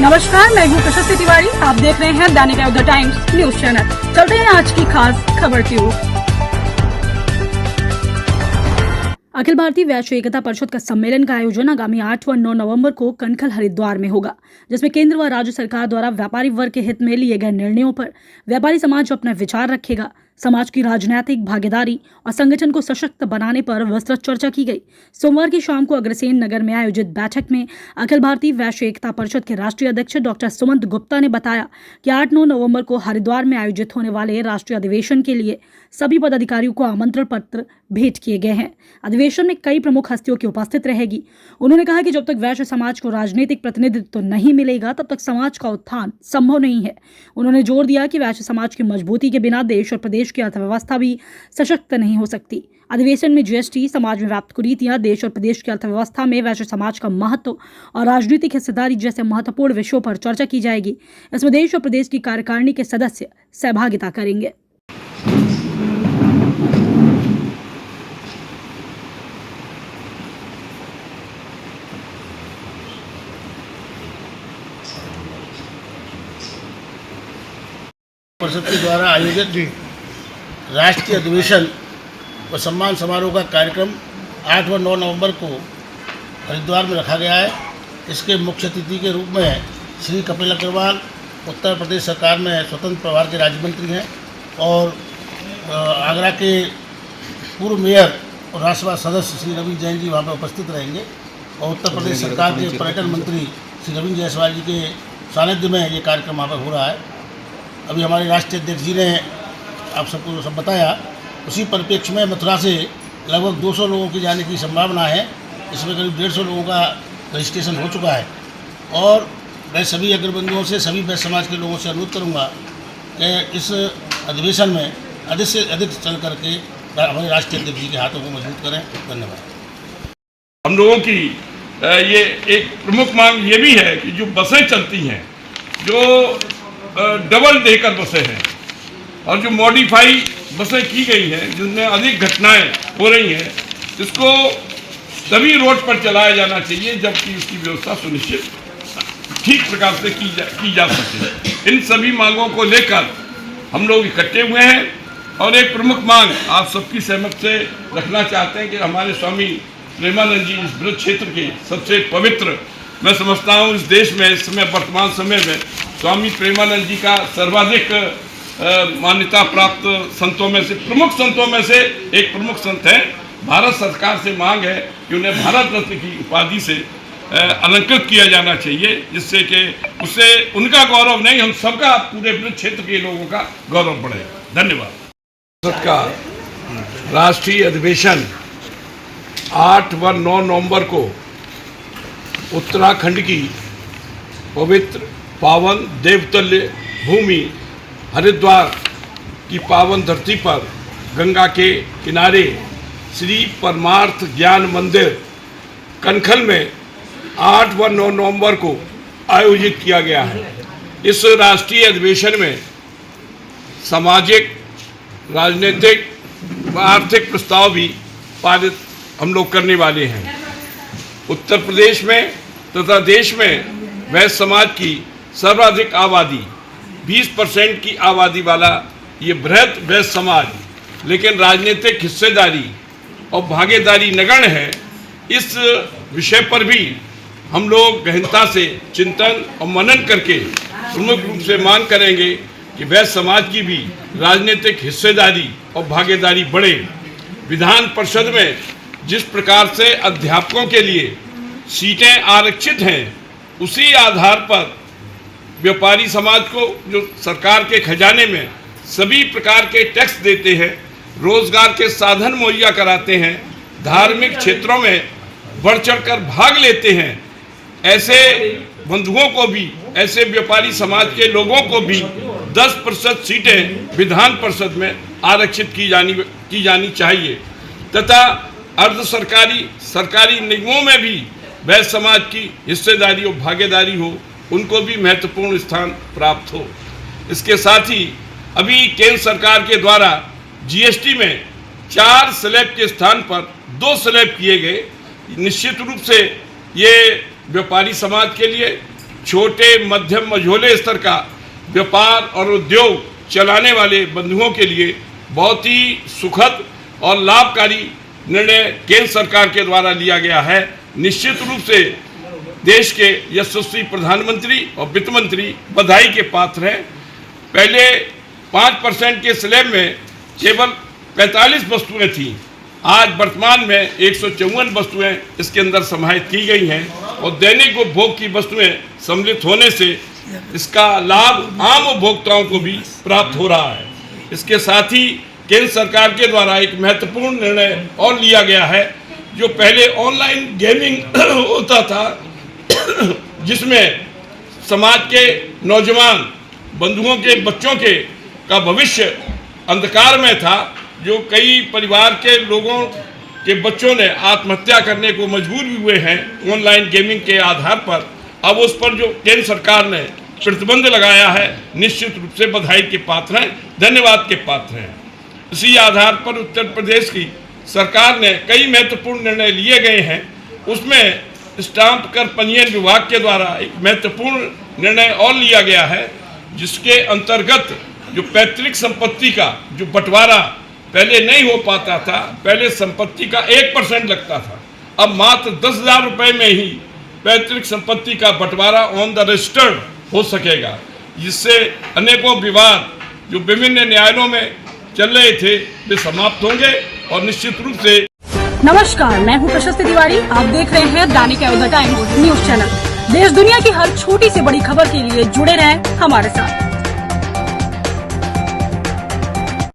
नमस्कार, मैं हूँ प्रशस्ति तिवारी। आप देख रहे हैं दैनिक द टाइम्स न्यूज चैनल। चलते हैं आज की खास खबर की ओर। अखिल भारतीय वैश्य एकता परिषद का सम्मेलन का आयोजन आगामी 8 व 9 नवंबर को कनखल हरिद्वार में होगा, जिसमें केंद्र व राज्य सरकार द्वारा व्यापारी वर्ग के हित में लिए गए निर्णयों पर व्यापारी समाज अपना विचार रखेगा। समाज की राजनीतिक भागीदारी और संगठन को सशक्त बनाने पर विस्तृत चर्चा की गई। सोमवार की शाम को अग्रसेन नगर में आयोजित बैठक में अखिल भारतीय वैश्य एकता परिषद के राष्ट्रीय अध्यक्ष डॉक्टर सुमंत गुप्ता ने बताया कि 8-9 नवंबर को हरिद्वार में आयोजित होने वाले राष्ट्रीय अधिवेशन के लिए सभी पदाधिकारियों को आमंत्रण पत्र भेंट किए गए हैं। अधिवेशन में कई प्रमुख हस्तियों की उपस्थित रहेगी। उन्होंने कहा कि जब तक वैश्य समाज को राजनीतिक प्रतिनिधित्व नहीं मिलेगा, तब तक समाज का उत्थान संभव नहीं है। उन्होंने जोर दिया कि वैश्य समाज की मजबूती के बिना देश और प्रदेश की अर्थव्यवस्था भी सशक्त नहीं हो सकती। अधिवेशन में जीएसटी, समाज में व्याप्त कुरीतियां, देश और प्रदेश की अर्थव्यवस्था में वैश्य समाज का महत्व और राजनीतिक हिस्सेदारी जैसे महत्वपूर्ण विषयों पर चर्चा की जाएगी। इसमें देश और प्रदेश की कार्यकारिणी के सदस्य सहभागिता करेंगे। परिषद के द्वारा आयोजित राष्ट्रीय अधिवेशन व सम्मान समारोह का कार्यक्रम 8 व 9 नवंबर को हरिद्वार में रखा गया है। इसके मुख्य अतिथि के रूप में श्री कपिल अग्रवाल उत्तर प्रदेश सरकार में स्वतंत्र प्रभार के राज्य मंत्री हैं और आगरा के पूर्व मेयर और राज्यसभा सदस्य श्री रवि जैन जी वहाँ पर उपस्थित रहेंगे और उत्तर प्रदेश सरकार के पर्यटन मंत्री श्री रविंद्र जायसवाल जी के सानिध्य में ये कार्यक्रम वहाँ पर हो रहा है। अभी हमारे राष्ट्रीय अध्यक्ष जी ने आप सबको सब बताया। उसी परिप्रेक्ष्य में मथुरा से लगभग 200 लोगों की जाने की संभावना है। इसमें करीब 150 लोगों का रजिस्ट्रेशन हो चुका है और मैं सभी अग्रबंधुओं से, सभी वैश्य समाज के लोगों से अनुरोध करूंगा कि इस अधिवेशन में अधिक से अधिक चल करके हमारे राष्ट्रीय अध्यक्ष जी के हाथों को मजबूत करें। धन्यवाद। हम लोगों की ये एक प्रमुख मांग ये भी है कि जो बसें चलती हैं, जो डबल डेकर बसें हैं और जो मॉडिफाई बसें की गई हैं, जिनमें अधिक घटनाएं हो रही हैं, इसको सभी रोड पर चलाया जाना चाहिए, जबकि उसकी व्यवस्था सुनिश्चित ठीक प्रकार से की जा सके। इन सभी मांगों को लेकर हम लोग इकट्ठे हुए हैं और एक प्रमुख मांग आप सबकी सहमति से रखना चाहते हैं कि हमारे स्वामी प्रेमानंद जी इस ब्रज क्षेत्र के सबसे पवित्र, मैं समझता हूँ इस देश में इस समय वर्तमान समय में स्वामी प्रेमानंद जी का सर्वाधिक मान्यता प्राप्त संतों में से, प्रमुख संतों में से एक प्रमुख संत हैं। भारत सरकार से मांग है कि उन्हें भारत रत्न की उपाधि से अलंकृत किया जाना चाहिए, जिससे कि उससे उनका गौरव नहीं, हम सबका, पूरे ब्रज क्षेत्र के लोगों का गौरव बढ़े। धन्यवाद। संसद का राष्ट्रीय अधिवेशन 8 व 9 नवंबर को उत्तराखंड की पवित्र पावन देवतल्य भूमि हरिद्वार की पावन धरती पर गंगा के किनारे श्री परमार्थ ज्ञान मंदिर कनखल में 8 व 9 नवंबर को आयोजित किया गया है। इस राष्ट्रीय अधिवेशन में सामाजिक, राजनीतिक व आर्थिक प्रस्ताव भी पारित हम लोग करने वाले हैं। उत्तर प्रदेश में तथा देश में वैश्य समाज की सर्वाधिक आबादी 20% की आबादी वाला ये बृहद वैश्य समाज, लेकिन राजनीतिक हिस्सेदारी और भागीदारी नगण्य है। इस विषय पर भी हम लोग गहनता से चिंतन और मनन करके प्रमुख रूप से मांग करेंगे कि वैश्य समाज की भी राजनीतिक हिस्सेदारी और भागीदारी बढ़े। विधान परिषद में जिस प्रकार से अध्यापकों के लिए सीटें आरक्षित हैं, उसी आधार पर व्यापारी समाज को, जो सरकार के खजाने में सभी प्रकार के टैक्स देते हैं, रोजगार के साधन मुहैया कराते हैं, धार्मिक क्षेत्रों में बढ़ चढ़कर भाग लेते हैं, ऐसे बंधुओं को भी, ऐसे व्यापारी समाज के लोगों को भी 10% सीटें विधान परिषद में आरक्षित की जानी चाहिए तथा अर्ध सरकारी, सरकारी निगमों में भी वैश्य समाज की हिस्सेदारी और भागीदारी हो, उनको भी महत्वपूर्ण स्थान प्राप्त हो। इसके साथ ही अभी केंद्र सरकार के द्वारा जीएसटी में 4 स्लैब के स्थान पर 2 स्लैब किए गए। निश्चित रूप से ये व्यापारी समाज के लिए छोटे मध्यम मझोले स्तर का व्यापार और उद्योग चलाने वाले बंधुओं के लिए बहुत ही सुखद और लाभकारी निर्णय केंद्र सरकार के द्वारा लिया गया है। निश्चित रूप से देश के यशस्वी प्रधानमंत्री और वित्त मंत्री बधाई के पात्र हैं। पहले 5% के स्लैब में केवल 45 वस्तुएं थीं, आज वर्तमान में 154 वस्तुएं इसके अंदर समाहित की गई हैं और दैनिक उपभोग की वस्तुएं सम्मिलित होने से इसका लाभ आम उपभोक्ताओं को भी प्राप्त हो रहा है। इसके साथ ही केंद्र सरकार के द्वारा एक महत्वपूर्ण निर्णय और लिया गया है। जो पहले ऑनलाइन गेमिंग होता था, जिसमें समाज के नौजवान बंधुओं के बच्चों का भविष्य अंधकार में था, जो कई परिवार के लोगों के बच्चों ने आत्महत्या करने को मजबूर भी हुए हैं ऑनलाइन गेमिंग के आधार पर। अब उस पर जो केंद्र सरकार ने प्रतिबंध लगाया है, निश्चित रूप से बधाई के पात्र हैं, धन्यवाद के पात्र हैं। इसी आधार पर उत्तर प्रदेश की सरकार ने कई महत्वपूर्ण निर्णय लिए गए हैं। उसमें स्टाम्प कर पंजीयन विभाग के द्वारा एक महत्वपूर्ण निर्णय और लिया गया है, जिसके अंतर्गत जो पैतृक संपत्ति का जो बंटवारा पहले नहीं हो पाता था, पहले संपत्ति का 1% लगता था, अब मात्र 10,000 रुपये में ही पैतृक संपत्ति का बंटवारा ऑन द रजिस्टर्ड हो सकेगा, जिससे अनेकों विवाद जो विभिन्न न्यायालयों में चल रहे थे वे समाप्त होंगे और निश्चित रूप से। नमस्कार, मैं हूं प्रशस्ति तिवारी। आप देख रहे हैं दैनिक अयोध्या टाइम्स न्यूज चैनल। देश दुनिया की हर छोटी से बड़ी खबर के लिए जुड़े रहें हमारे साथ।